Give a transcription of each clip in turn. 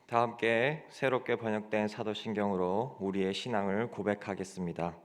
다 함께 새롭게 번역된 사도신경으로 우리의 신앙을 고백하겠습니다.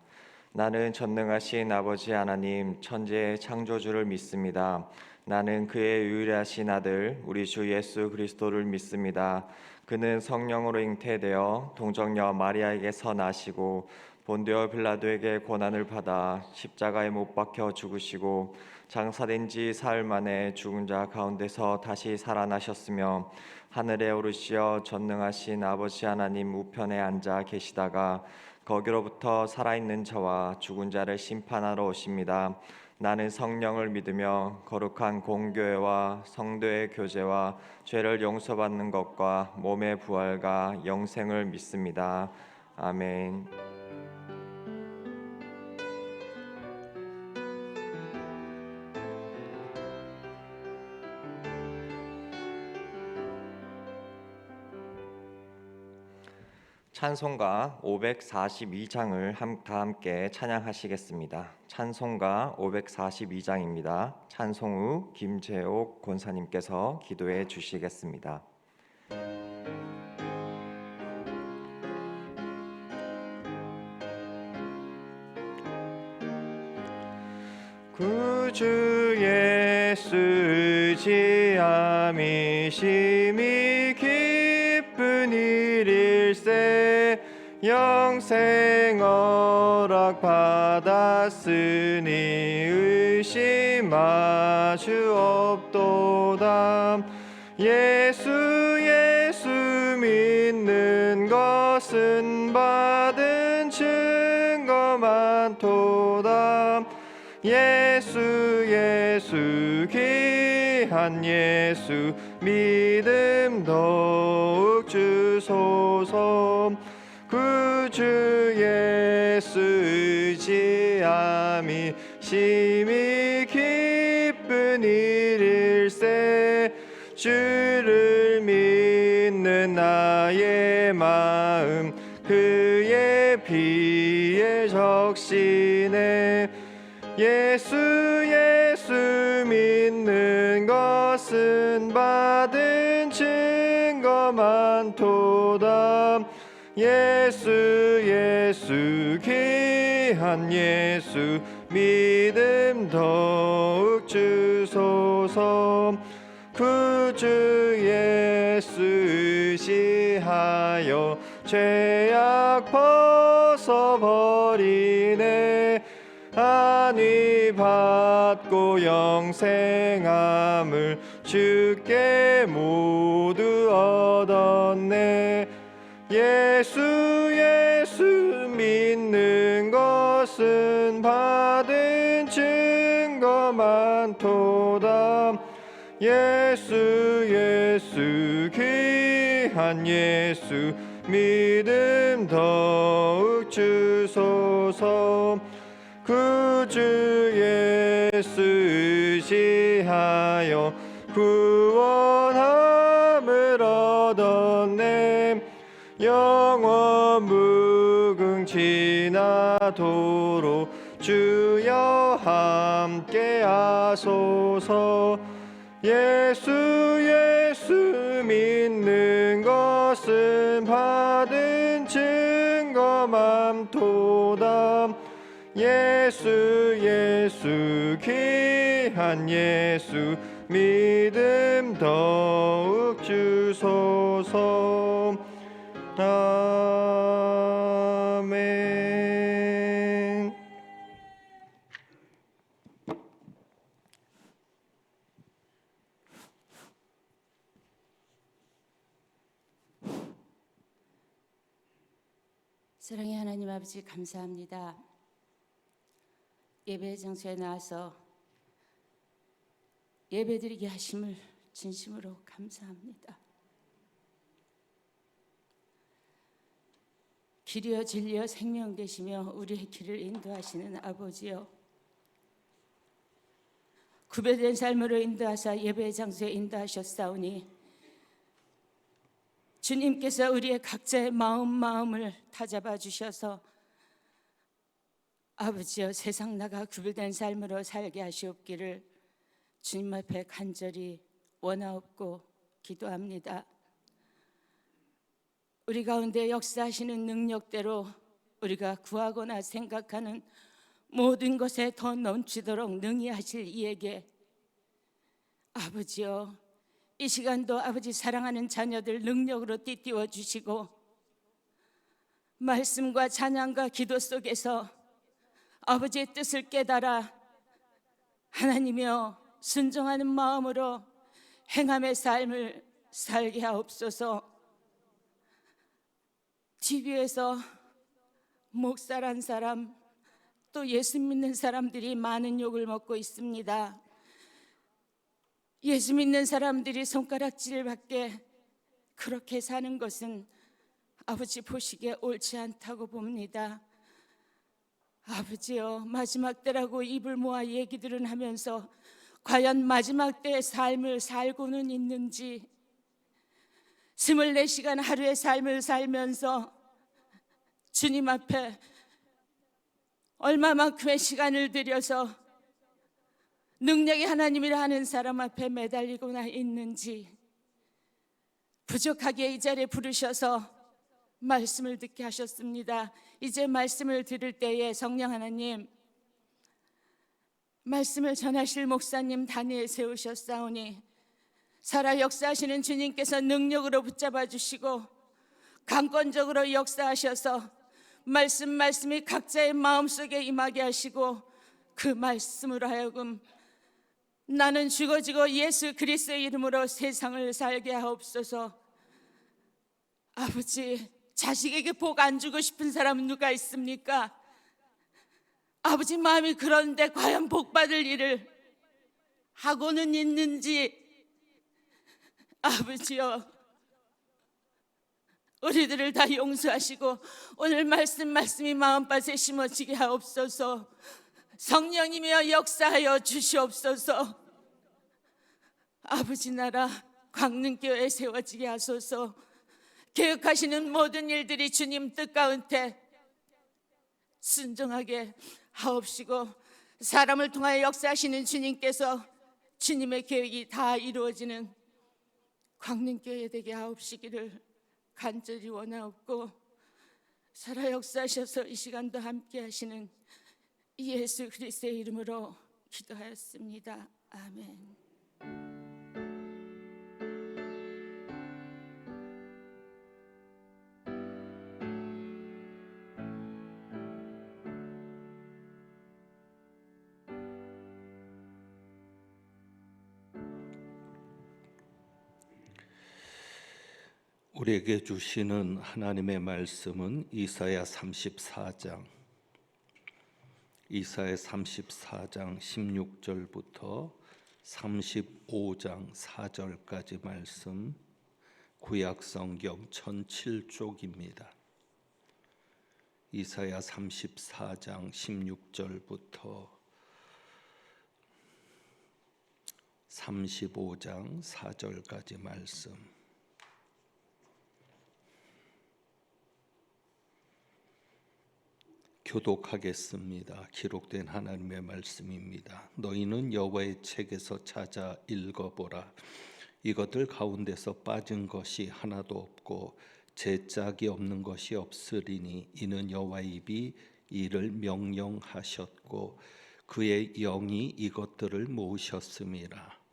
나는 전능하신 아버지 하나님 천지의 창조주를 믿습니다. 나는 그의 유일하신 아들 우리 주 예수 그리스도를 믿습니다. 그는 성령으로 잉태되어 동정녀 마리아에게서 나시고 본디오 빌라도에게 고난을 받아 십자가에 못 박혀 죽으시고 장사된 지 사흘 만에 죽은 자 가운데서 다시 살아나셨으며 하늘에 오르시어 전능하신 아버지 하나님 우편에 앉아 계시다가 거기로부터 살아있는 자와 죽은 자를 심판하러 오십니다. 나는 성령을 믿으며 거룩한 공교회와 성도의 교제와 죄를 용서받는 것과 몸의 부활과 영생을 믿습니다. 아멘. 찬송가 542장을 다 함께 찬양하시겠습니다. 찬송가 542장입니다. 찬송 후 김재옥 권사님께서 기도해 주시겠습니다. 구주 예수 의지함이 심히 기쁜 일일세 영생 허락 받았으니 의심하주 없도다. 예수 믿는 것은 받은 증거 많도다. 예수 귀한 예수 믿음 더욱 주소서. 구주 예수 의지함이 심히 기쁜 일일세 주를 믿는 나의 마음 그의 피에 적시네. 예수 믿는 것은 받은 증거 많도다. 예수 귀한 예수 믿음 더욱 주소서. 구주 예수 의지하여 죄악 벗어버리네. 안위 받고 영생함을 주께 모두 얻었네. 예수 믿는 것은 받은 증거 많도다. 예수 귀한 예수 믿음 더욱 주소서. 구주 예수 의지하여 구원함을 얻었네. 영원 무궁지나도록 주여 함께 하소서. 예수 믿는 것은 받은 증거 많도다. 예수 귀한 예수 믿음 더욱 주소서. 아멘. 사랑의 하나님 아버지 감사합니다. 예배 장소에 나와서 예배드리게 하심을 진심으로 감사합니다. 길이여 진리여 생명 되시며 우리의 길을 인도하시는 아버지여, 구별된 삶으로 인도하사 예배 장소에 인도하셨사오니 주님께서 우리의 각자의 마음을 다잡아 주셔서 아버지여 세상 나가 구별된 삶으로 살게 하시옵기를 주님 앞에 간절히 원하옵고 기도합니다. 우리 가운데 역사하시는 능력대로 우리가 구하거나 생각하는 모든 것에 더 넘치도록 능히 하실 이에게 아버지여, 이 시간도 아버지 사랑하는 자녀들 능력으로 띠띠워 주시고 말씀과 찬양과 기도 속에서 아버지의 뜻을 깨달아 하나님이여 순종하는 마음으로 행함의 삶을 살게 하옵소서. TV에서 목사란 사람 또 예수 믿는 사람들이 많은 욕을 먹고 있습니다. 예수 믿는 사람들이 손가락질밖에 그렇게 사는 것은 아버지 보시기에 옳지 않다고 봅니다. 아버지여, 마지막 때라고 입을 모아 얘기들은 하면서 과연 마지막 때의 삶을 살고는 있는지, 24시간 하루의 삶을 살면서 주님 앞에 얼마만큼의 시간을 들여서 능력이 하나님이라 하는 사람 앞에 매달리고나 있는지, 부족하게 이 자리에 부르셔서 말씀을 듣게 하셨습니다. 이제 말씀을 들을 때에 성령 하나님, 말씀을 전하실 목사님 단위에 세우셨사오니 살아 역사하시는 주님께서 능력으로 붙잡아 주시고 강권적으로 역사하셔서 말씀이 각자의 마음속에 임하게 하시고 그 말씀으로 하여금 나는 죽어지고 예수 그리스도의 이름으로 세상을 살게 하옵소서. 아버지, 자식에게 복 안 주고 싶은 사람은 누가 있습니까? 아버지 마음이 그런데 과연 복 받을 일을 하고는 있는지, 아버지여, 우리들을 다 용서하시고 오늘 말씀이 마음밭에 심어지게 하옵소서. 성령이며 역사하여 주시옵소서. 아버지 나라 광능교회에 세워지게 하소서. 계획하시는 모든 일들이 주님 뜻 가운데 순종하게 하옵시고 사람을 통하여 역사하시는 주님께서 주님의 계획이 다 이루어지는 광능교회 되게 하옵시기를 간절히 원하옵고, 살아 역사하셔서 이 시간도 함께 하시는 예수 그리스도의 이름으로 기도하였습니다. 아멘. 우리에게 주시는 하나님의 말씀은 이사야 34장 16절부터 35장 4절까지 말씀, 구약성경 1007쪽입니다. 이사야 34장 16절부터 35장 4절까지 말씀. 교독하겠습니다. 기록된 하나님의 말씀입니다. 너희는 여호와의 책에서 찾아 읽어보라. 이것들 가운데서 빠진 것이 하나도 없고 제짝이 없는 것이 없으리니 이는 여호와의 입이 이를 명령하셨고 그의 영이 이것들을 모으셨음이라.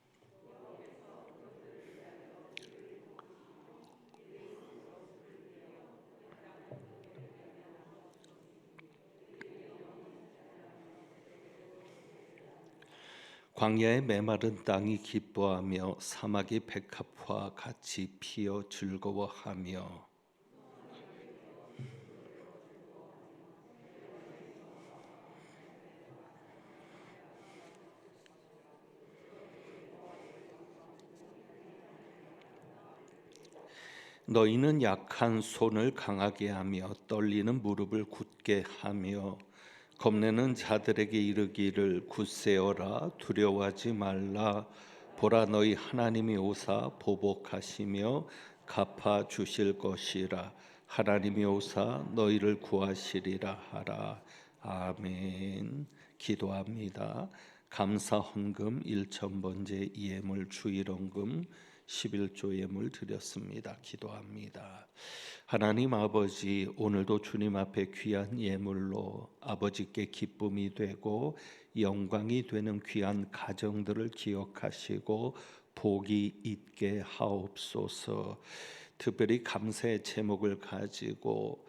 광야의 메마른 땅이 기뻐하며 사막이 백합화 같이 피어 즐거워하며 너희는 약한 손을 강하게 하며 떨리는 무릎을 굳게 하며 겁내는 자들에게 이르기를 굳세어라 두려워하지 말라. 보라 너희 하나님이 오사 보복하시며 갚아 주실 것이라. 하나님이 오사 너희를 구하시리라 하라. 아멘. 기도합니다. 감사 헌금 1,000번째 예물 주일 헌금 11조 예물 드렸습니다. 기도합니다. 하나님 아버지, 오늘도 주님 앞에 귀한 예물로 아버지께 기쁨이 되고 영광이 되는 귀한 가정들을 기억하시고 복이 있게 하옵소서. 특별히 감사의 제목을 가지고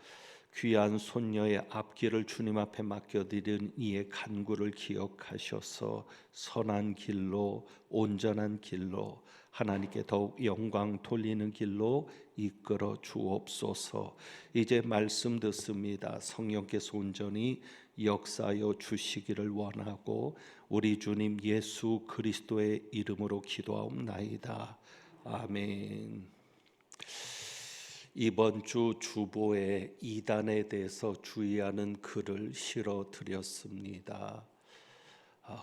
귀한 손녀의 앞길을 주님 앞에 맡겨드린 이의 간구를 기억하셔서 선한 길로, 온전한 길로, 하나님께 더욱 영광 돌리는 길로 이끌어 주옵소서. 이제 말씀 듣습니다. 성령께서 온전히 역사하여 주시기를 원하고 우리 주님 예수 그리스도의 이름으로 기도하옵나이다. 아멘. 이번 주 주보에 이단에 대해서 주의하는 글을 실어 드렸습니다.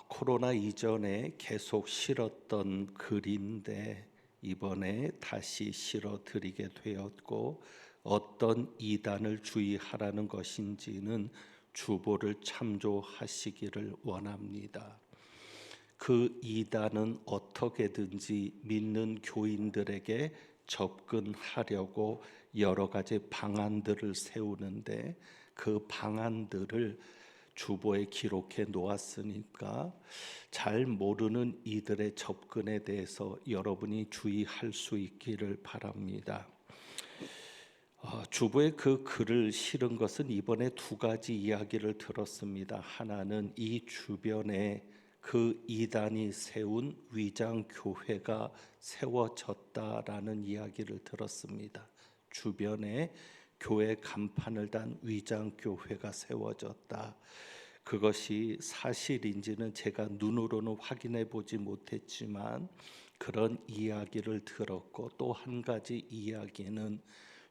코로나 이전에 계속 실었던 글인데 이번에 다시 실어 드리게 되었고, 어떤 이단을 주의하라는 것인지는 주보를 참조하시기를 원합니다. 그 이단은 어떻게든지 믿는 교인들에게 접근하려고 여러 가지 방안들을 세우는데, 그 방안들을 주보에 기록해 놓았으니까 잘 모르는 이들의 접근에 대해서 여러분이 주의할 수 있기를 바랍니다. 주보에 그 글을 실은 것은 이번에 두 가지 이야기를 들었습니다. 하나는 이 주변에 그 이단이 세운 위장 교회가 세워졌다라는 이야기를 들었습니다. 주변에 교회 간판을 단 위장 교회가 세워졌다. 그것이 사실인지는 제가 눈으로는 확인해 보지 못했지만 그런 이야기를 들었고, 또 한 가지 이야기는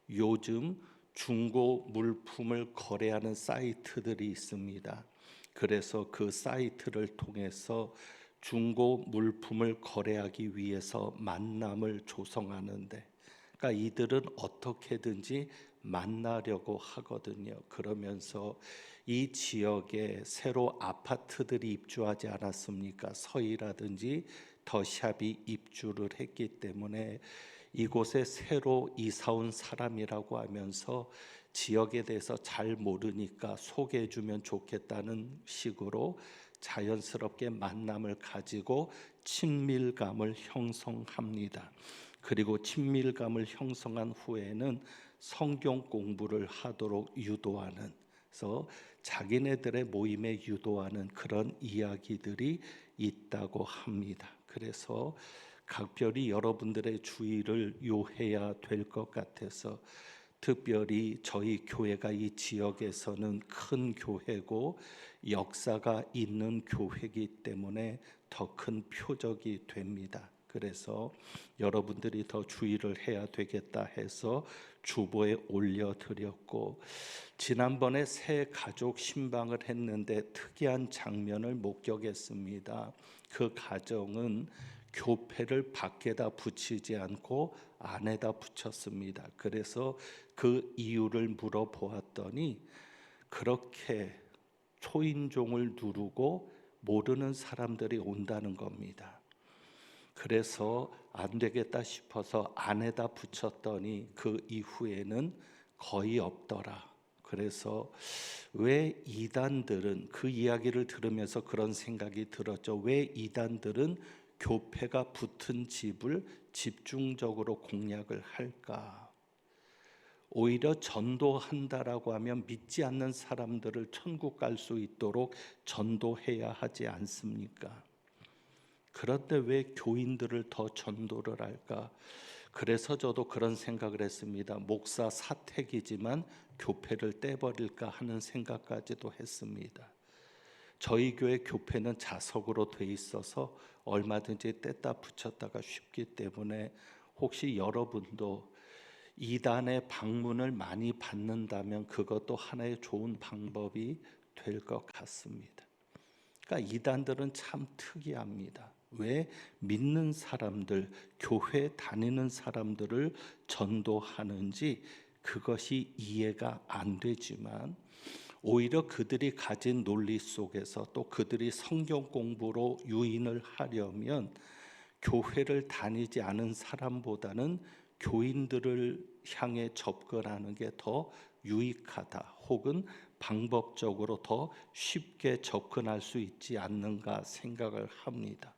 요즘 중고 물품을 거래하는 사이트들이 있습니다. 그래서 그 사이트를 통해서 중고 물품을 거래하기 위해서 만남을 조성하는데, 그러니까 이들은 어떻게든지 만나려고 하거든요. 그러면서 이 지역에 새로 아파트들이 입주하지 않았습니까? 서희라든지 더샵이 입주를 했기 때문에 이곳에 새로 이사 온 사람이라고 하면서 지역에 대해서 잘 모르니까 소개해 주면 좋겠다는 식으로 자연스럽게 만남을 가지고 친밀감을 형성합니다. 그리고 친밀감을 형성한 후에는 성경 공부를 하도록 유도하는, 그래서 자기네들의 모임에 유도하는 그런 이야기들이 있다고 합니다. 그래서 각별히 여러분들의 주의를 요해야 될 것 같아서, 특별히 저희 교회가 이 지역에서는 큰 교회고 역사가 있는 교회이기 때문에 더 큰 표적이 됩니다. 그래서 여러분들이 더 주의를 해야 되겠다 해서 주보에 올려드렸고, 지난번에 새 가족 신방을 했는데 특이한 장면을 목격했습니다. 그 가정은 교패를 밖에다 붙이지 않고 안에다 붙였습니다. 그래서 그 이유를 물어보았더니 그렇게 초인종을 누르고 모르는 사람들이 온다는 겁니다. 그래서 안 되겠다 싶어서 안에다 붙였더니 그 이후에는 거의 없더라. 그래서 왜 이단들은, 그 이야기를 들으면서 그런 생각이 들었죠. 왜 이단들은 교패가 붙은 집을 집중적으로 공략을 할까? 오히려 전도한다라고 하면 믿지 않는 사람들을 천국 갈 수 있도록 전도해야 하지 않습니까? 그런데 왜 교인들을 더 전도를 할까? 그래서 저도 그런 생각을 했습니다. 목사 사택이지만 교패를 떼버릴까 하는 생각까지도 했습니다. 저희 교회 교패는 자석으로 돼 있어서 얼마든지 뗐다 붙였다가 쉽기 때문에 혹시 여러분도 이단의 방문을 많이 받는다면 그것도 하나의 좋은 방법이 될 것 같습니다. 그러니까 이단들은 참 특이합니다. 왜 믿는 사람들, 교회 다니는 사람들을 전도하는지 그것이 이해가 안 되지만, 오히려 그들이 가진 논리 속에서 또 그들이 성경 공부로 유인을 하려면 교회를 다니지 않은 사람보다는 교인들을 향해 접근하는 게 더 유익하다, 혹은 방법적으로 더 쉽게 접근할 수 있지 않는가 생각을 합니다.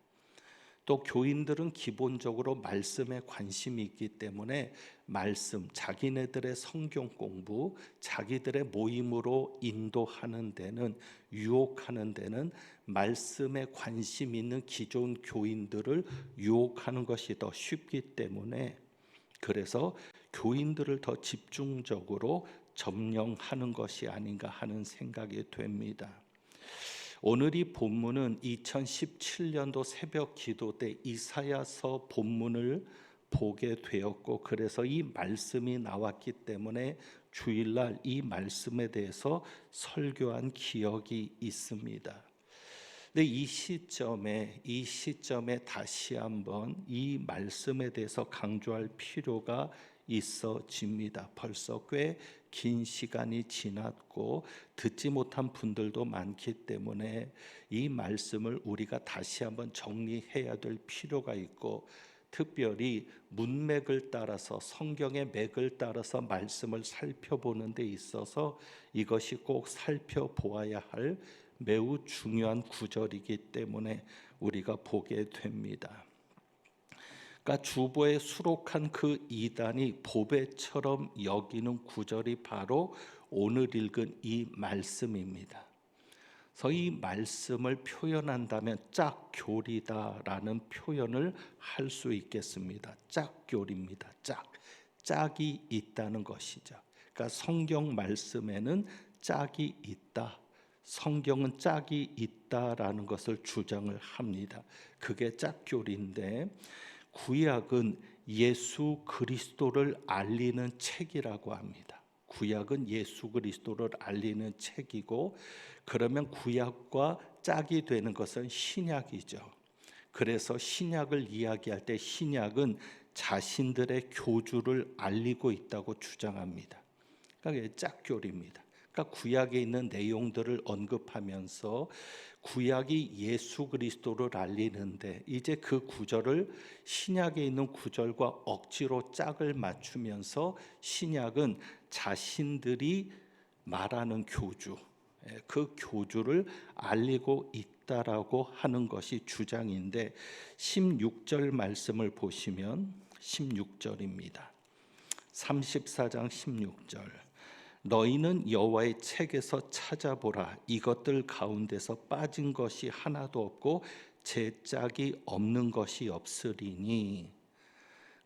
또 교인들은 기본적으로 말씀에 관심이 있기 때문에 말씀, 자기네들의 성경 공부, 자기들의 모임으로 인도하는 데는, 유혹하는 데는 말씀에 관심 있는 기존 교인들을 유혹하는 것이 더 쉽기 때문에, 그래서 교인들을 더 집중적으로 점령하는 것이 아닌가 하는 생각이 됩니다. 오늘 이 본문은 2017년도 새벽 기도 때 이사야서 본문을 보게 되었고, 그래서 이 말씀이 나왔기 때문에 주일날 이 말씀에 대해서 설교한 기억이 있습니다. 근데 이 시점에 다시 한번 이 말씀에 대해서 강조할 필요가 있어집니다. 벌써 꽤 긴 시간이 지났고 듣지 못한 분들도 많기 때문에 이 말씀을 우리가 다시 한번 정리해야 될 필요가 있고, 특별히 문맥을 따라서, 성경의 맥을 따라서 말씀을 살펴보는 데 있어서 이것이 꼭 살펴보아야 할 매우 중요한 구절이기 때문에 우리가 보게 됩니다. 그러니까 주보에 수록한 그 이단이 보배처럼 여기는 구절이 바로 오늘 읽은 이 말씀입니다. 그래서 이 말씀을 표현한다면 짝교리다라는 표현을 할 수 있겠습니다. 짝교리입니다. 짝이 있다는 것이죠. 그러니까 성경 말씀에는 짝이 있다. 성경은 짝이 있다라는 것을 주장을 합니다. 그게 짝교리인데, 구약은 예수 그리스도를 알리는 책이라고 합니다. 구약은 예수 그리스도를 알리는 책이고, 그러면 구약과 짝이 되는 것은 신약이죠. 그래서 신약을 이야기할 때 신약은 자신들의 교주를 알리고 있다고 주장합니다. 그러니까 짝교리입니다. 그러니까 구약에 있는 내용들을 언급하면서 구약이 예수 그리스도를 알리는데, 이제 그 구절을 신약에 있는 구절과 억지로 짝을 맞추면서 신약은 자신들이 말하는 교주, 그 교주를 알리고 있다라고 하는 것이 주장인데, 16절 말씀을 보시면 16절입니다. 34장 16절. 너희는 여호와의 책에서 찾아보라. 이것들 가운데서 빠진 것이 하나도 없고 제 짝이 없는 것이 없으리니.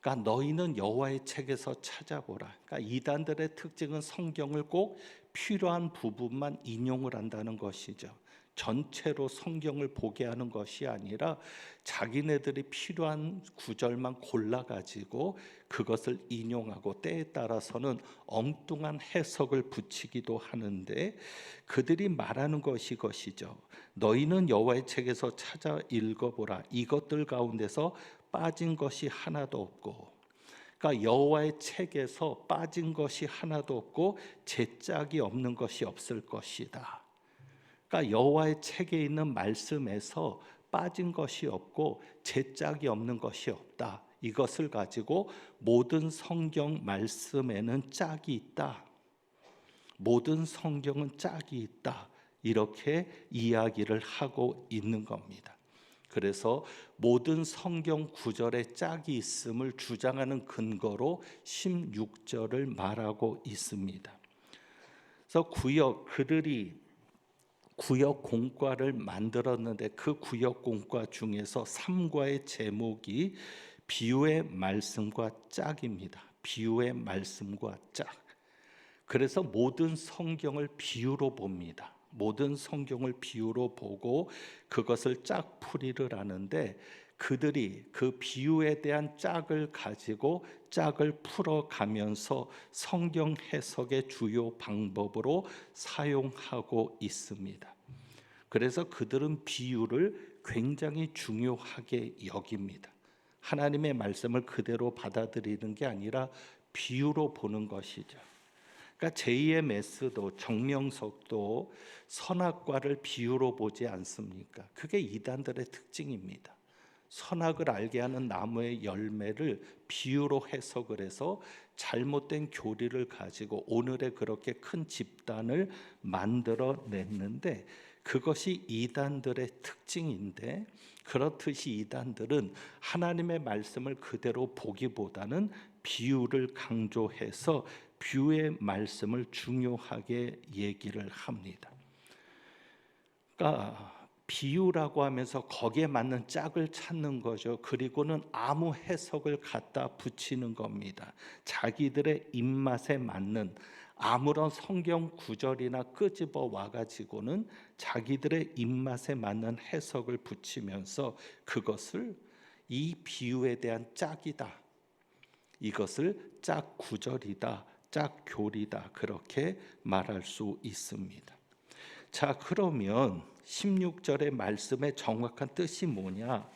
그러니까 너희는 여호와의 책에서 찾아보라. 그러니까 이단들의 특징은 성경을 꼭 필요한 부분만 인용을 한다는 것이죠. 전체로 성경을 보게 하는 것이 아니라 자기네들이 필요한 구절만 골라가지고 그것을 인용하고, 때에 따라서는 엉뚱한 해석을 붙이기도 하는데, 그들이 말하는 것이 이것이죠. 너희는 여호와의 책에서 찾아 읽어보라. 이것들 가운데서 빠진 것이 하나도 없고, 그러니까 여호와의 책에서 빠진 것이 하나도 없고 제 짝이 없는 것이 없을 것이다. 그러니까 여호와의 책에 있는 말씀에서 빠진 것이 없고 제 짝이 없는 것이 없다. 이것을 가지고 모든 성경 말씀에는 짝이 있다. 모든 성경은 짝이 있다. 이렇게 이야기를 하고 있는 겁니다. 그래서 모든 성경 구절에 짝이 있음을 주장하는 근거로 16절을 말하고 있습니다. 그래서 그들이 구역 공과를 만들었는데, 그 구역 공과 중에서 3과의 제목이 비유의 말씀과 짝입니다. 비유의 말씀과 짝. 그래서 모든 성경을 비유로 봅니다. 모든 성경을 비유로 보고 그것을 짝풀이를 하는데, 그들이 그 비유에 대한 짝을 가지고 짝을 풀어가면서 성경 해석의 주요 방법으로 사용하고 있습니다. 그래서 그들은 비유를 굉장히 중요하게 여깁니다. 하나님의 말씀을 그대로 받아들이는 게 아니라 비유로 보는 것이죠. 그러니까 제2의 메스도, 정명석도 선악과를 비유로 보지 않습니까? 그게 이단들의 특징입니다. 선악을 알게 하는 나무의 열매를 비유로 해석을 해서 잘못된 교리를 가지고 오늘의 그렇게 큰 집단을 만들어냈는데, 그것이 이단들의 특징인데, 그렇듯이 이단들은 하나님의 말씀을 그대로 보기보다는 비유를 강조해서 비유의 말씀을 중요하게 얘기를 합니다. 그러니까 비유라고 하면서 거기에 맞는 짝을 찾는 거죠. 그리고는 아무 해석을 갖다 붙이는 겁니다. 자기들의 입맛에 맞는 아무런 성경 구절이나 끄집어 와가지고는 자기들의 입맛에 맞는 해석을 붙이면서 그것을 이 비유에 대한 짝이다, 이것을 짝 구절이다, 짝 교리다, 그렇게 말할 수 있습니다. 자, 그러면 16절의 말씀의 정확한 뜻이 뭐냐?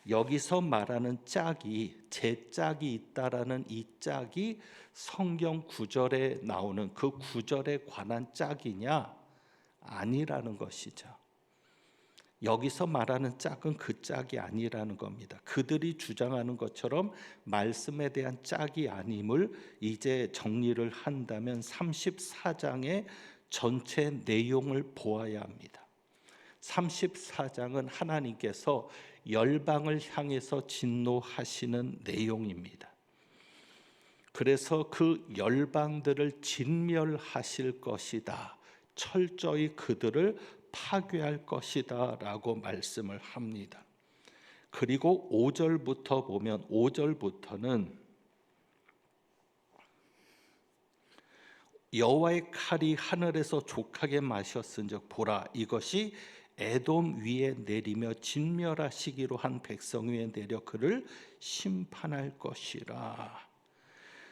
여기서 말하는 짝이, 제 짝이 있다라는 이 짝이 성경 구절에 나오는 그 구절에 관한 짝이냐? 아니라는 것이죠. 여기서 말하는 짝은 그 짝이 아니라는 겁니다. 그들이 주장하는 것처럼 말씀에 대한 짝이 아님을 이제 정리를 한다면 34장의 전체 내용을 보아야 합니다. 34장은 하나님께서 열방을 향해서 진노하시는 내용입니다. 그래서 그 열방들을 진멸하실 것이다, 철저히 그들을 파괴할 것이다 라고 말씀을 합니다. 그리고 5절부터 보면, 5절부터는 여호와의 칼이 하늘에서 족하게 마셨은즉 보라, 이것이 에돔 위에 내리며 진멸하시기로 한 백성 위에 내려 그를 심판할 것이라.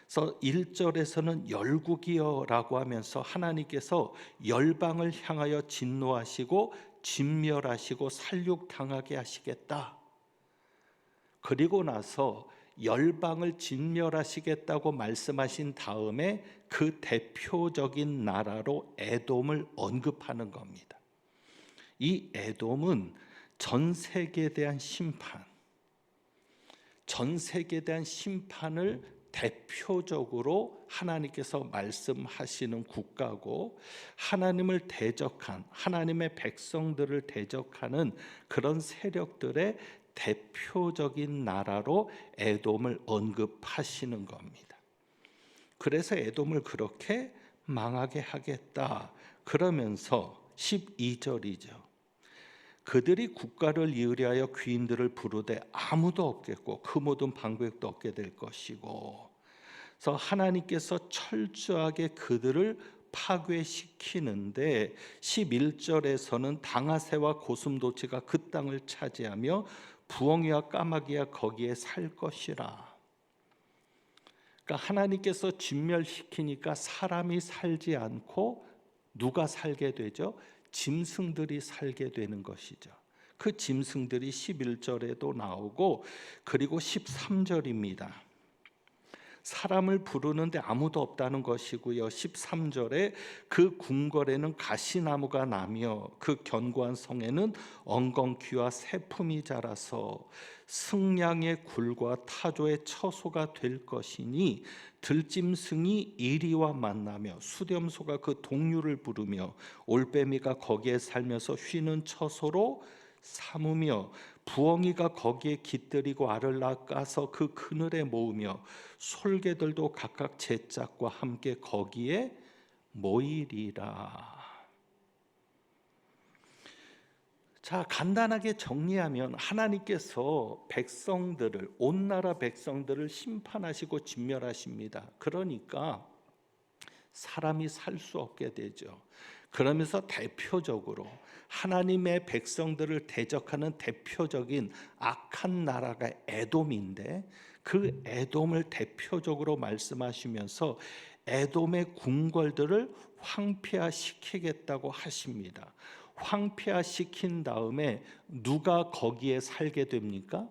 그래서 1절에서는 열국이여라고 하면서 하나님께서 열방을 향하여 진노하시고 진멸하시고 살육당하게 하시겠다. 그리고 나서 열방을 진멸하시겠다고 말씀하신 다음에 그 대표적인 나라로 에돔을 언급하는 겁니다. 이 에돔은 전 세계에 대한 심판, 전 세계에 대한 심판을 대표적으로 하나님께서 말씀하시는 국가고, 하나님을 대적한, 하나님의 백성들을 대적하는 그런 세력들의 대표적인 나라로 에돔을 언급하시는 겁니다. 그래서 에돔을 그렇게 망하게 하겠다 그러면서 12절이죠. 그들이 국가를 이으려 하여 귀인들을 부르되 아무도 없겠고 그 모든 방백도 없게 될 것이고, 그래서 하나님께서 철저하게 그들을 파괴시키는데 11절에서는 당아새와 고슴도치가 그 땅을 차지하며 부엉이와 까마귀가 거기에 살 것이라. 그러니까 하나님께서 진멸시키니까 사람이 살지 않고 누가 살게 되죠? 짐승들이 살게 되는 것이죠. 그 짐승들이 11절에도 나오고, 그리고 13절입니다. 사람을 부르는데 아무도 없다는 것이고요. 13절에 그 궁궐에는 가시나무가 나며 그 견고한 성에는 엉겅퀴와 새품이 자라서 승냥의 굴과 타조의 처소가 될 것이니 들짐승이 이리와 만나며 수렴소가 그 동류를 부르며 올빼미가 거기에 살면서 쉬는 처소로 삼으며 부엉이가 거기에 깃들이고 알을 낚아서 그 그늘에 모으며 솔개들도 각각 제 짝과 함께 거기에 모이리라. 자, 간단하게 정리하면 하나님께서 백성들을, 온 나라 백성들을 심판하시고 진멸하십니다. 그러니까 사람이 살 수 없게 되죠. 그러면서 대표적으로 하나님의 백성들을 대적하는 대표적인 악한 나라가 에돔인데, 그 에돔을 대표적으로 말씀하시면서 에돔의 궁궐들을 황폐화시키겠다고 하십니다. 황폐화시킨 다음에 누가 거기에 살게 됩니까?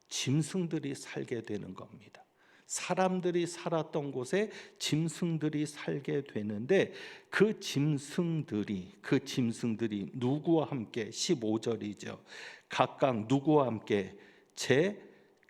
짐승들이 살게 되는 겁니다. 사람들이 살았던 곳에 짐승들이 살게 되는데, 그 짐승들이 누구와 함께, 15절이죠. 각각 누구와 함께? 제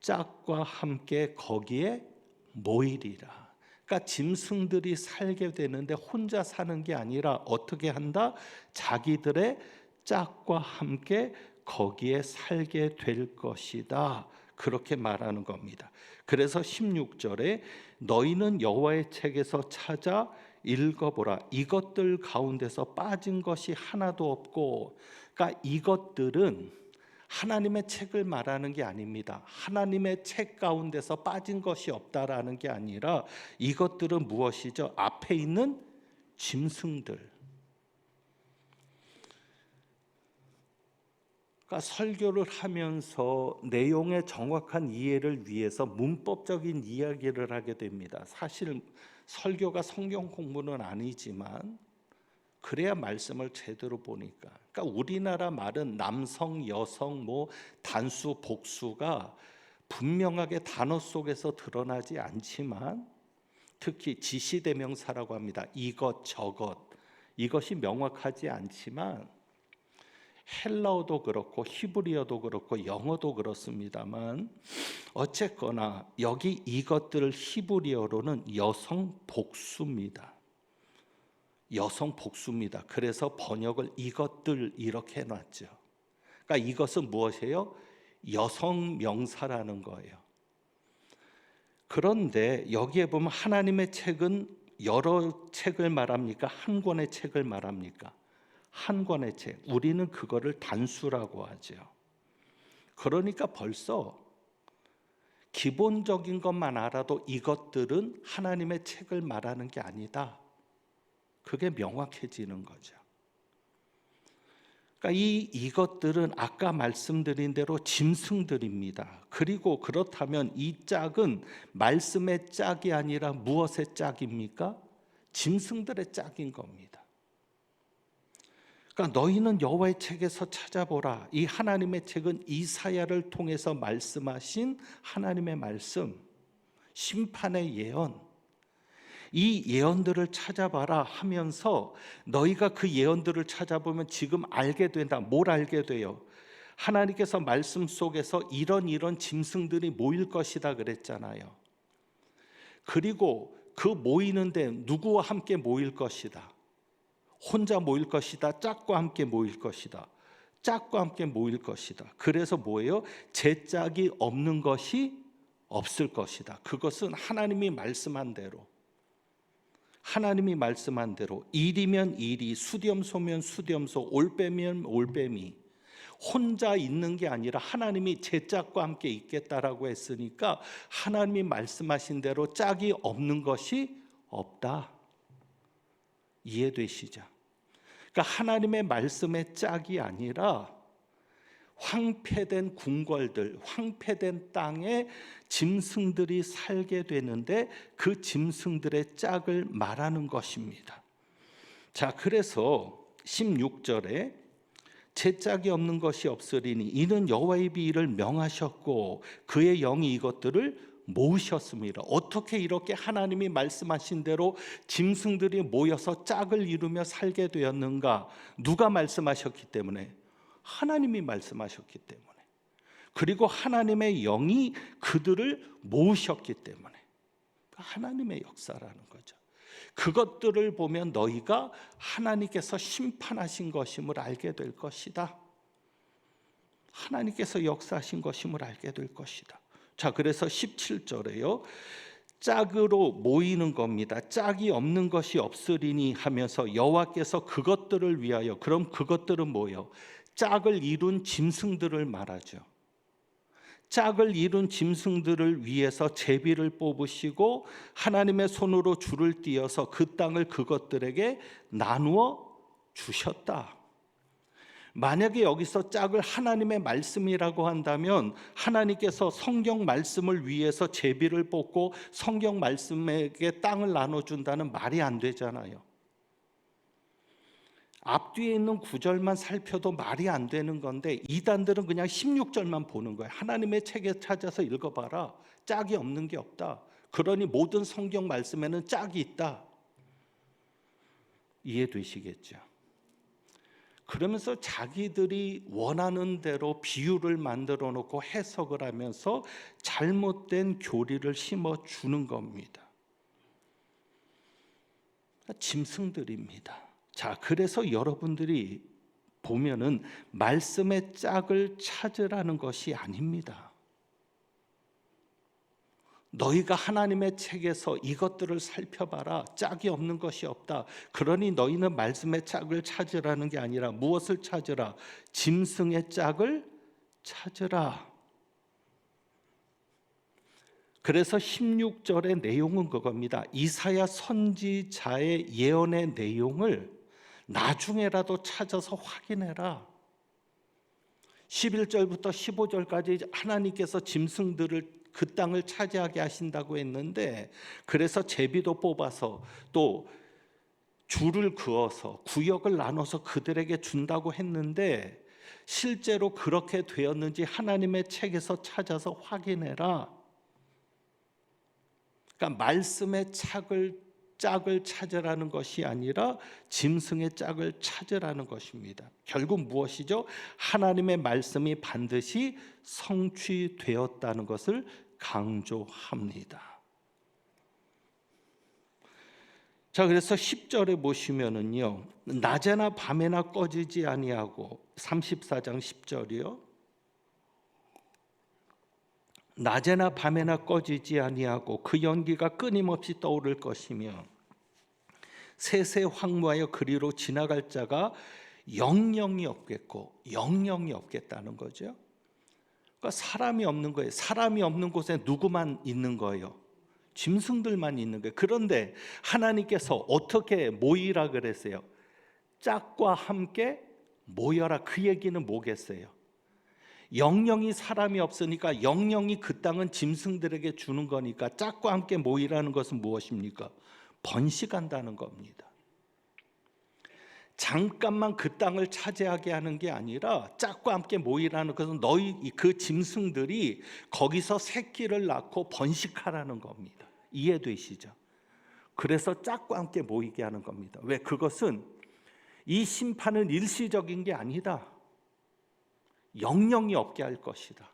짝과 함께 거기에 모이리라. 그러니까 짐승들이 살게 되는데 혼자 사는 게 아니라 어떻게 한다? 자기들의 짝과 함께 거기에 살게 될 것이다. 그렇게 말하는 겁니다. 그래서 16절에 너희는 여호와의 책에서 찾아 읽어보라. 이것들 가운데서 빠진 것이 하나도 없고, 그러니까 이것들은 하나님의 책을 말하는 게 아닙니다. 하나님의 책 가운데서 빠진 것이 없다라는 게 아니라 이것들은 무엇이죠? 앞에 있는 짐승들. 그러니까 설교를 하면서 내용의 정확한 이해를 위해서 문법적인 이야기를 하게 됩니다. 사실 설교가 성경 공부는 아니지만 그래야 말씀을 제대로 보니까. 그러니까 우리나라 말은 남성, 여성, 단수, 복수가 분명하게 단어 속에서 드러나지 않지만, 특히 지시대명사라고 합니다. 이것, 저것, 이것이 명확하지 않지만 헬라어도 그렇고 히브리어도 그렇고 영어도 그렇습니다만 어쨌거나 여기 이것들 히브리어로는 여성 복수입니다. 여성 복수입니다. 그래서 번역을 이것들 이렇게 해놨죠. 그러니까 이것은 무엇이에요? 여성 명사라는 거예요. 그런데 여기에 보면 하나님의 책은 여러 책을 말합니까? 한 권의 책을 말합니까? 한 권의 책. 우리는 그거를 단수라고 하죠. 그러니까 벌써 기본적인 것만 알아도 이것들은 하나님의 책을 말하는 게 아니다. 그게 명확해지는 거죠. 그러니까 이것들은 아까 말씀드린 대로 짐승들입니다. 그리고 그렇다면 이 짝은 말씀의 짝이 아니라 무엇의 짝입니까? 짐승들의 짝인 겁니다. 그러니까 너희는 여호와의 책에서 찾아보라. 이 하나님의 책은 이사야를 통해서 말씀하신 하나님의 말씀, 심판의 예언, 이 예언들을 찾아봐라 하면서 너희가 그 예언들을 찾아보면 지금 알게 된다. 뭘 알게 돼요? 하나님께서 말씀 속에서 이런 짐승들이 모일 것이다 그랬잖아요. 그리고 그 모이는데 누구와 함께 모일 것이다. 혼자 모일 것이다. 짝과 함께 모일 것이다. 짝과 함께 모일 것이다. 그래서 뭐예요? 제 짝이 없는 것이 없을 것이다. 그것은 하나님이 말씀한 대로, 하나님이 말씀한 대로 일이면 일이, 수렴소면 수렴소, 올빼면 올빼미, 혼자 있는 게 아니라 하나님이 제 짝과 함께 있겠다라고 했으니까 하나님이 말씀하신 대로 짝이 없는 것이 없다. 이해되시죠? 그러니까 하나님의 말씀의 짝이 아니라 황폐된 궁궐들, 황폐된 땅에 짐승들이 살게 되는데 그 짐승들의 짝을 말하는 것입니다. 자, 그래서 16절에 제 짝이 없는 것이 없으리니 이는 여호와의 비위를 명하셨고 그의 영이 이것들을 모으셨습니다. 어떻게 이렇게 하나님이 말씀하신 대로 짐승들이 모여서 짝을 이루며 살게 되었는가? 누가 말씀하셨기 때문에? 하나님이 말씀하셨기 때문에. 그리고 하나님의 영이 그들을 모으셨기 때문에. 하나님의 역사라는 거죠. 그것들을 보면 너희가 하나님께서 심판하신 것임을 알게 될 것이다. 하나님께서 역사하신 것임을 알게 될 것이다. 자, 그래서 17절에요. 짝으로 모이는 겁니다. 짝이 없는 것이 없으리니 하면서 여호와께서 그것들을 위하여, 그럼 그것들은 뭐예요? 짝을 이룬 짐승들을 말하죠. 짝을 이룬 짐승들을 위해서 제비를 뽑으시고 하나님의 손으로 줄을 띄어서 그 땅을 그것들에게 나누어 주셨다. 만약에 여기서 짝을 하나님의 말씀이라고 한다면 하나님께서 성경 말씀을 위해서 제비를 뽑고 성경 말씀에게 땅을 나눠준다는 말이 안 되잖아요. 앞뒤에 있는 구절만 살펴도 말이 안 되는 건데 이단들은 그냥 16절만 보는 거예요. 하나님의 책에 찾아서 읽어봐라. 짝이 없는 게 없다. 그러니 모든 성경 말씀에는 짝이 있다. 이해되시겠죠? 그러면서 자기들이 원하는 대로 비유를 만들어 놓고 해석을 하면서 잘못된 교리를 심어 주는 겁니다. 짐승들입니다. 자, 그래서 여러분들이 보면은 말씀의 짝을 찾으라는 것이 아닙니다. 너희가 하나님의 책에서 이것들을 살펴봐라. 짝이 없는 것이 없다. 그러니 너희는 말씀의 짝을 찾으라는 게 아니라 무엇을 찾으라? 짐승의 짝을 찾으라. 그래서 16절의 내용은 그겁니다. 이사야 선지자의 예언의 내용을 나중에라도 찾아서 확인해라. 11절부터 15절까지 하나님께서 짐승들을 그 땅을 차지하게 하신다고 했는데, 그래서 제비도 뽑아서 또 줄을 그어서 구역을 나눠서 그들에게 준다고 했는데, 실제로 그렇게 되었는지 하나님의 책에서 찾아서 확인해라. 그러니까 말씀의 짝을 찾으라는 것이 아니라 짐승의 짝을 찾으라는 것입니다. 결국 무엇이죠? 하나님의 말씀이 반드시 성취되었다는 것을 강조합니다. 자, 그래서 10절에 보시면은요, 낮에나 밤에나 꺼지지 아니하고, 34장 10절이요. 낮에나 밤에나 꺼지지 아니하고 그 연기가 끊임없이 떠오를 것이며 세세 황무하여 그리로 지나갈 자가 영영이 없겠고, 영영이 없겠다는 거죠. 그러니까 사람이 없는 거예요. 사람이 없는 곳에 누구만 있는 거예요? 짐승들만 있는 거예요. 그런데 하나님께서 어떻게 모이라 그랬어요? 짝과 함께 모여라. 그 얘기는 뭐겠어요? 영영이 사람이 없으니까 영영이 그 땅은 짐승들에게 주는 거니까 짝과 함께 모이라는 것은 무엇입니까? 번식한다는 겁니다. 잠깐만 그 땅을 차지하게 하는 게 아니라 짝과 함께 모이라는 것은 너희 그 짐승들이 거기서 새끼를 낳고 번식하라는 겁니다. 이해되시죠? 그래서 짝과 함께 모이게 하는 겁니다. 왜? 그것은 이 심판은 일시적인 게 아니다. 영영이 없게 할 것이다.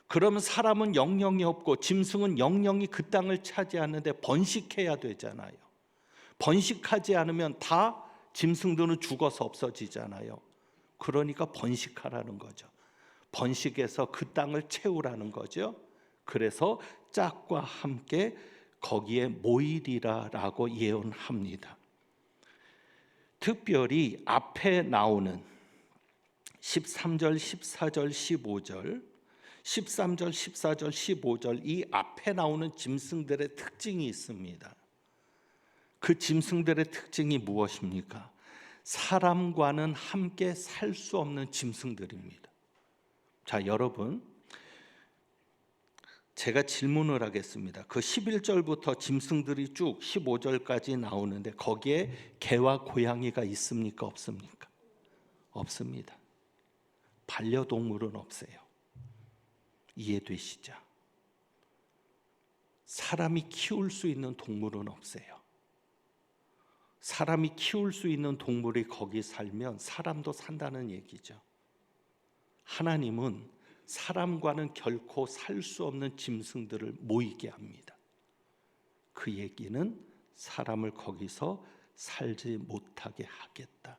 그러면 사람은 영영이 없고 짐승은 영영이 그 땅을 차지하는데 번식해야 되잖아요. 번식하지 않으면 다 짐승들은 죽어서 없어지잖아요. 그러니까 번식하라는 거죠. 번식해서 그 땅을 채우라는 거죠. 그래서 짝과 함께 거기에 모이리라라고 예언합니다. 특별히 앞에 나오는 13절, 14절, 15절, 13절, 14절, 15절 이 앞에 나오는 짐승들의 특징이 있습니다. 그 짐승들의 특징이 무엇입니까? 사람과는 함께 살 수 없는 짐승들입니다. 자, 여러분, 제가 질문을 하겠습니다. 그 11절부터 짐승들이 쭉 15절까지 나오는데 거기에 개와 고양이가 있습니까? 없습니까? 없습니다. 반려동물은 없어요. 이해되시죠? 사람이 키울 수 있는 동물은 없어요. 사람이 키울 수 있는 동물이 거기 살면 사람도 산다는 얘기죠. 하나님은 사람과는 결코 살 수 없는 짐승들을 모이게 합니다. 그 얘기는 사람을 거기서 살지 못하게 하겠다.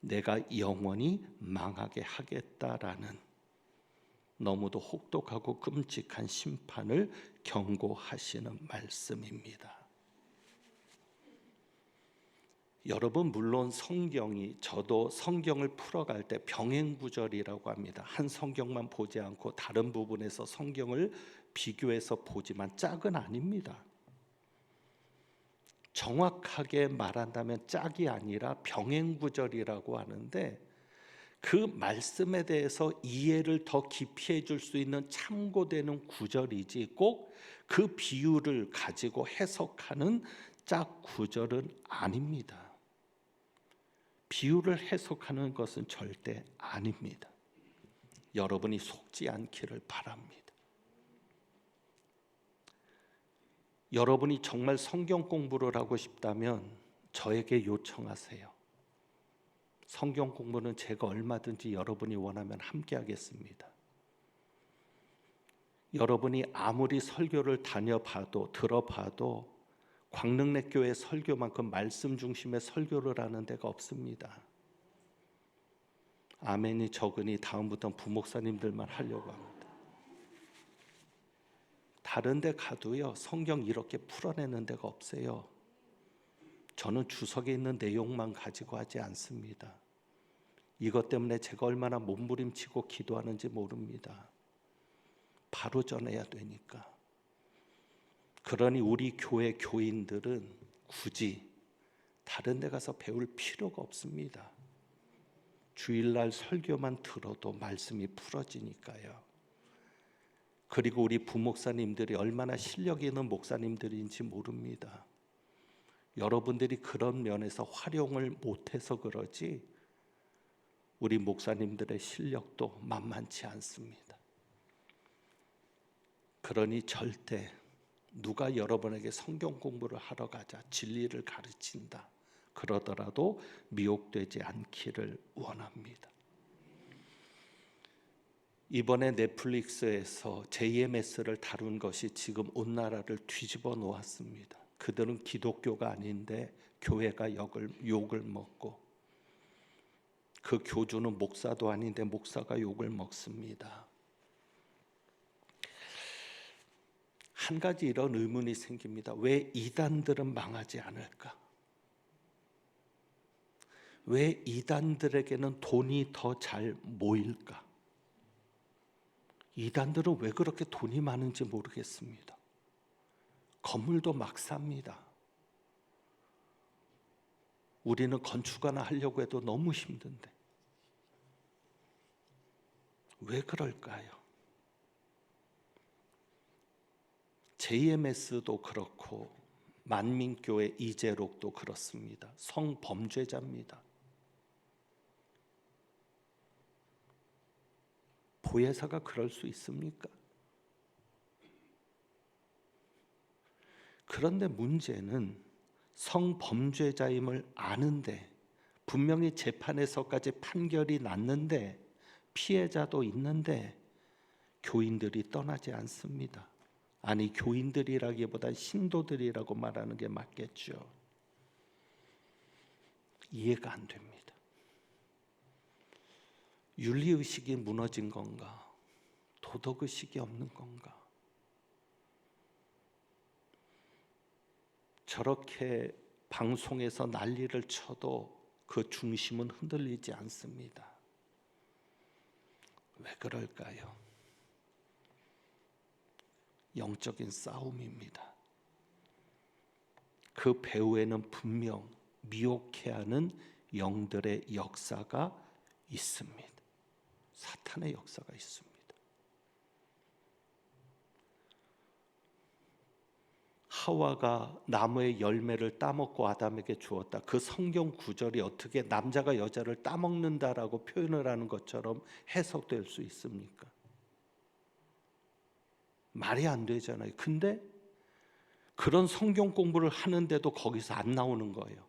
내가 영원히 망하게 하겠다라는 너무도 혹독하고 끔찍한 심판을 경고하시는 말씀입니다. 여러분, 물론 성경이, 저도 성경을 풀어갈 때 병행구절이라고 합니다. 한 성경만 보지 않고 다른 부분에서 성경을 비교해서 보지만 짝은 아닙니다. 정확하게 말한다면 짝이 아니라 병행구절이라고 하는데, 그 말씀에 대해서 이해를 더 깊이 해줄 수 있는 참고되는 구절이지 꼭 그 비유를 가지고 해석하는 짝 구절은 아닙니다. 비유를 해석하는 것은 절대 아닙니다. 여러분이 속지 않기를 바랍니다. 여러분이 정말 성경 공부를 하고 싶다면 저에게 요청하세요. 성경 공부는 제가 얼마든지 여러분이 원하면 함께 하겠습니다. 여러분이 아무리 설교를 다녀봐도 들어봐도 광릉내교회 설교만큼 말씀 중심의 설교를 하는 데가 없습니다. 아멘이 적으니 다음부터는 부목사님들만 하려고 합니다. 다른 데 가도요, 성경 이렇게 풀어내는 데가 없어요. 저는 주석에 있는 내용만 가지고 하지 않습니다. 이것 때문에 제가 얼마나 몸부림치고 기도하는지 모릅니다. 바로 전해야 되니까. 그러니 우리 교회 교인들은 굳이 다른 데 가서 배울 필요가 없습니다. 주일날 설교만 들어도 말씀이 풀어지니까요. 그리고 우리 부목사님들이 얼마나 실력 있는 목사님들인지 모릅니다. 여러분들이 그런 면에서 활용을 못해서 그러지 우리 목사님들의 실력도 만만치 않습니다. 그러니 절대 누가 여러분에게 성경 공부를 하러 가자, 진리를 가르친다 그러더라도 미혹되지 않기를 원합니다. 이번에 넷플릭스에서 JMS를 다룬 것이 지금 온 나라를 뒤집어 놓았습니다. 그들은 기독교가 아닌데 교회가 욕을 먹고, 그 교주는 목사도 아닌데 목사가 욕을 먹습니다. 한 가지 이런 의문이 생깁니다. 왜 이단들은 망하지 않을까? 왜 이단들에게는 돈이 더 잘 모일까? 이단들은 왜 그렇게 돈이 많은지 모르겠습니다. 건물도 막 삽니다. 우리는 건축 하나 하려고 해도 너무 힘든데 왜 그럴까요? JMS도 그렇고 만민교회 이재록도 그렇습니다. 성범죄자입니다. 보혜사가 그럴 수 있습니까? 그런데 문제는 성범죄자임을 아는데, 분명히 재판에서까지 판결이 났는데, 피해자도 있는데 교인들이 떠나지 않습니다. 아니, 교인들이라기보다 신도들이라고 말하는 게 맞겠죠. 이해가 안 됩니다. 윤리의식이 무너진 건가? 도덕의식이 없는 건가? 저렇게 방송에서 난리를 쳐도 그 중심은 흔들리지 않습니다. 왜 그럴까요? 영적인 싸움입니다. 그 배후에는 분명 미혹해하는 영들의 역사가 있습니다. 사탄의 역사가 있습니다. 하와가 나무의 열매를 따먹고 아담에게 주었다. 그 성경 구절이 어떻게 남자가 여자를 따먹는다라고 표현을 하는 것처럼 해석될 수 있습니까? 말이 안 되잖아요. 근데 그런 성경 공부를 하는데도 거기서 안 나오는 거예요.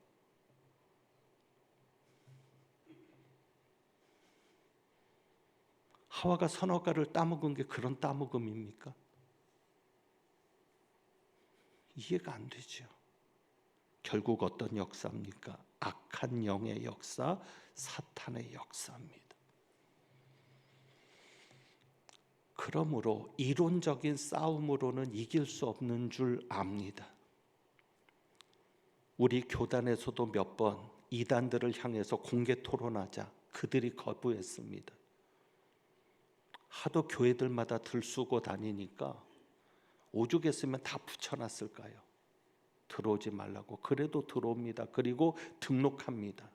하와가 선악과를 따먹은 게 그런 따먹음입니까? 이해가 안 되죠. 결국 어떤 역사입니까? 악한 영의 역사, 사탄의 역사입니다. 그러므로 이론적인 싸움으로는 이길 수 없는 줄 압니다. 우리 교단에서도 몇 번 이단들을 향해서 공개 토론하자 그들이 거부했습니다. 하도 교회들마다 들쑤고 다니니까 오죽했으면 다 붙여놨을까요? 들어오지 말라고. 그래도 들어옵니다. 그리고 등록합니다.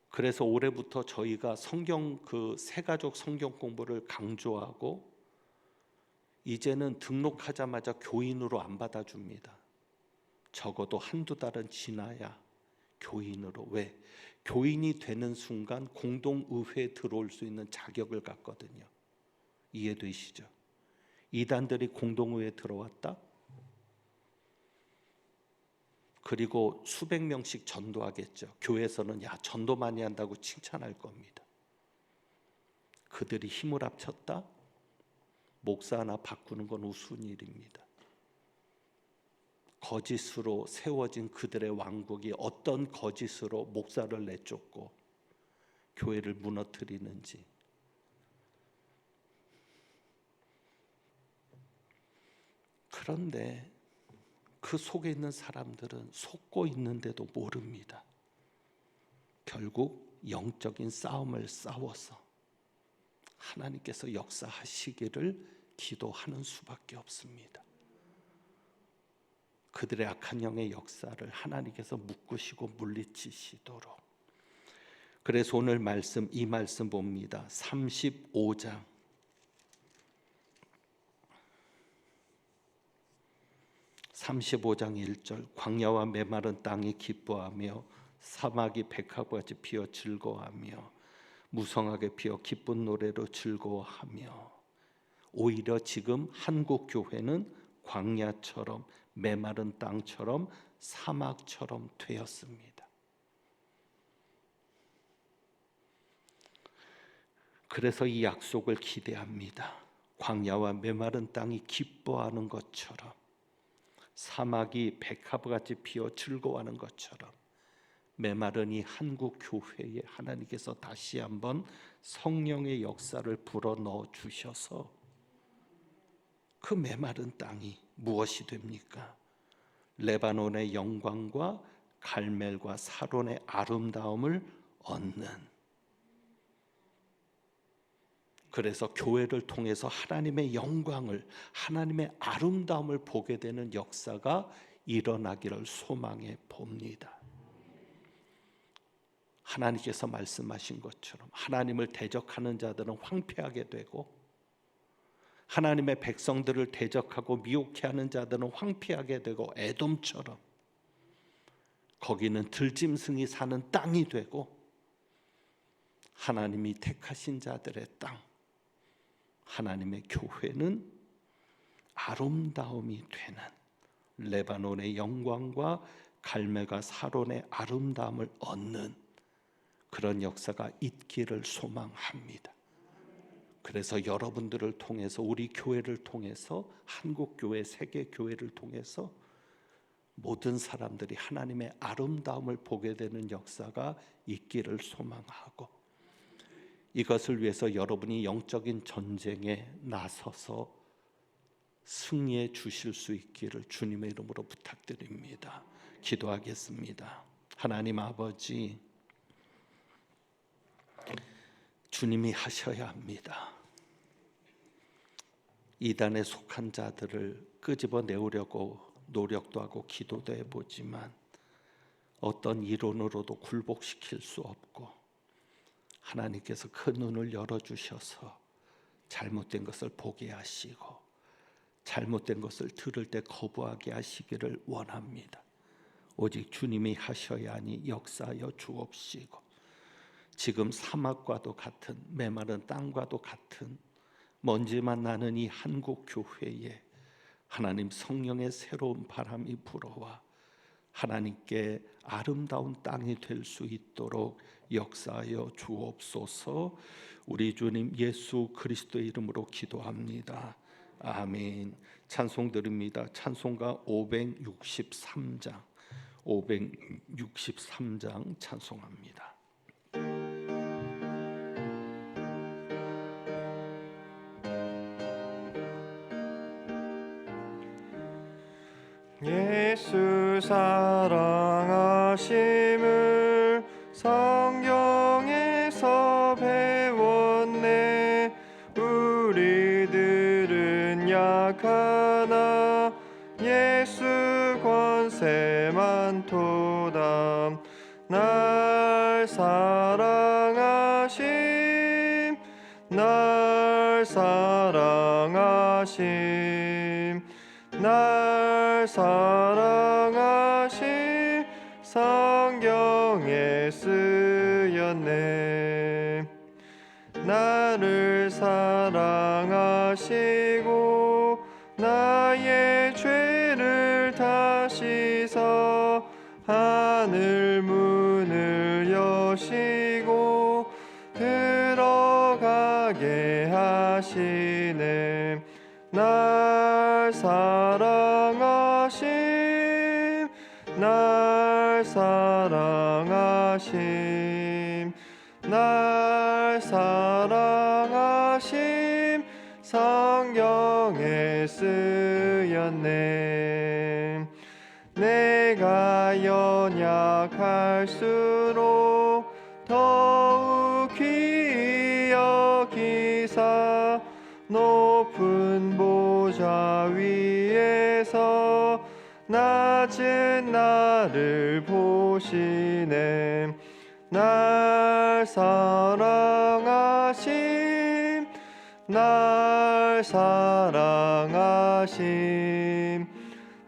그래서 올해부터 저희가 성경 그 새가족 성경 공부를 강조하고 이제는 등록하자마자 교인으로 안 받아줍니다. 적어도 한두 달은 지나야 교인으로. 왜? 교인이 되는 순간 공동의회에 들어올 수 있는 자격을 갖거든요. 이해되시죠? 이단들이 공동의회에 들어왔다? 그리고 수백 명씩 전도하겠죠. 교회에서는 야, 전도 많이 한다고 칭찬할 겁니다. 그들이 힘을 합쳤다? 목사 하나 바꾸는 건 우스운 일입니다. 거짓으로 세워진 그들의 왕국이 어떤 거짓으로 목사를 내쫓고 교회를 무너뜨리는지. 그런데 그 속에 있는 사람들은 속고 있는데도 모릅니다. 결국 영적인 싸움을 싸워서 하나님께서 역사하시기를 기도하는 수밖에 없습니다. 그들의 악한 영의 역사를 하나님께서 묶으시고 물리치시도록. 그래서 오늘 말씀, 이 말씀 봅니다. 35장 1절 광야와 메마른 땅이 기뻐하며 사막이 백합같이 피어 즐거워하며 무성하게 피어 기쁜 노래로 즐거워하며. 오히려 지금 한국 교회는 광야처럼 메마른 땅처럼 사막처럼 되었습니다. 그래서 이 약속을 기대합니다. 광야와 메마른 땅이 기뻐하는 것처럼, 사막이 백합같이 피어 즐거워하는 것처럼 메마른 이 한국 교회에 하나님께서 다시 한번 성령의 역사를 불어넣어 주셔서 그 메마른 땅이 무엇이 됩니까? 레바논의 영광과 갈멜과 사론의 아름다움을 얻는. 그래서 교회를 통해서 하나님의 영광을, 하나님의 아름다움을 보게 되는 역사가 일어나기를 소망해 봅니다. 하나님께서 말씀하신 것처럼 하나님을 대적하는 자들은 황폐하게 되고, 하나님의 백성들을 대적하고 미혹해 하는 자들은 황폐하게 되고, 에돔처럼 거기는 들짐승이 사는 땅이 되고, 하나님이 택하신 자들의 땅, 하나님의 교회는 아름다움이 되는, 레바논의 영광과 갈멜과 사론의 아름다움을 얻는 그런 역사가 있기를 소망합니다. 그래서 여러분들을 통해서, 우리 교회를 통해서, 한국교회, 세계교회를 통해서 모든 사람들이 하나님의 아름다움을 보게 되는 역사가 있기를 소망하고, 이것을 위해서 여러분이 영적인 전쟁에 나서서 승리해 주실 수 있기를 주님의 이름으로 부탁드립니다. 기도하겠습니다. 하나님 아버지, 주님이 하셔야 합니다. 이단에 속한 자들을 끄집어내려고 노력도 하고 기도도 해보지만 어떤 이론으로도 굴복시킬 수 없고, 하나님께서 그 눈을 열어주셔서 잘못된 것을 보게 하시고 잘못된 것을 들을 때 거부하게 하시기를 원합니다. 오직 주님이 하셔야 하니 역사하여 주옵시고, 지금 사막과도 같은, 메마른 땅과도 같은 먼지만 나는 이 한국 교회에 하나님 성령의 새로운 바람이 불어와 하나님께 아름다운 땅이 될 수 있도록 역사하여 주옵소서. 우리 주님 예수 그리스도의 이름으로 기도합니다. 아멘. 찬송 드립니다. 찬송가 563장 찬송합니다. 예수 사랑하심을 성경에서 배웠네. 우리들은 약하나 예수 권세만 토다. 날 사랑하심, 날 사랑하심, 날 사랑하심 성경에 쓰였네. 나를 사랑하시고 나의 죄를 다 씻어 가게 하시네. 날 사랑하심, 날 사랑하심, 날 사랑하심, 성경에 쓰였네. 내가 연약할수록 더욱 귀히 여기사 높은 보좌 위에서 낮은 나를 보시네. 날 사랑하심, 날 사랑하심,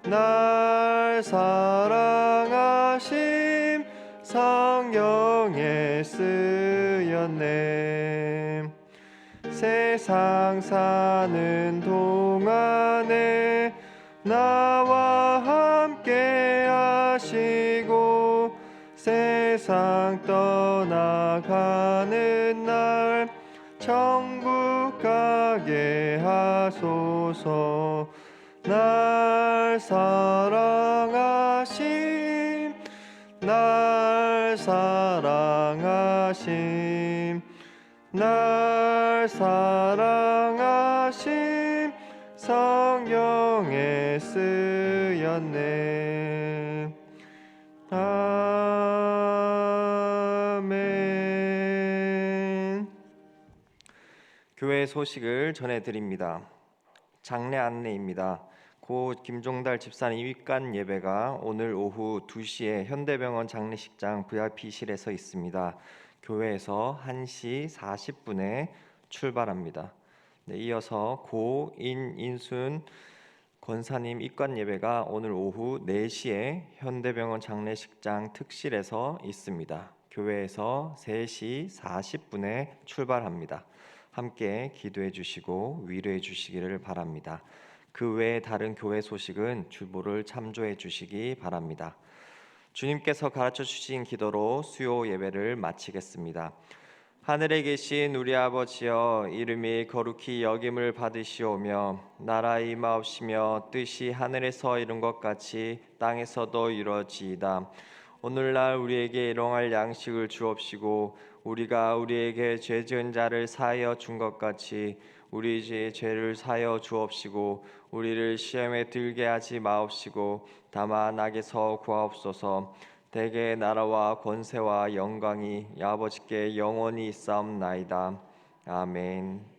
날 사랑하심, 성경에 쓰였네. 세상 사는 동안에 나와 함께 하시고 세상 떠나가는 날 천국 가게 하소서. 날 사랑하심, 날 사랑하심, 날 사랑하심, 성경에 쓰였네. 아멘. 교회 소식을 전해드립니다. 장례 안내입니다. 고 김종달 집사님 입관 예배가 오늘 오후 2시에 현대병원 장례식장 VIP실에서 있습니다. 교회에서 1시 40분에 출발합니다. 네, 이어서 고 인순 권사님 입관 예배가 오늘 오후 4시에 현대병원 장례식장 특실에서 있습니다. 교회에서 3시 40분에 출발합니다. 함께 기도해 주시고 위로해 주시기를 바랍니다. 그 외에 다른 교회 소식은 주보를 참조해 주시기 바랍니다. 주님께서 가르쳐 주신 기도로 수요 예배를 마치겠습니다. 하늘에 계신 우리 아버지여, 이름이 거룩히 여김을 받으시오며 나라 임하옵시며 뜻이 하늘에서 이룬 것 같이 땅에서도 이루어지이다. 오늘날 우리에게 일용할 양식을 주옵시고 우리가 우리에게 죄 지은 자를 사하여 준 것 같이 우리 죄를 사하여 주옵시고 우리를 시험에 들게 하지 마옵시고 다만 악에서 구하옵소서. 대개 나라와 권세와 영광이 아버지께 영원히 있사옵나이다. 아멘.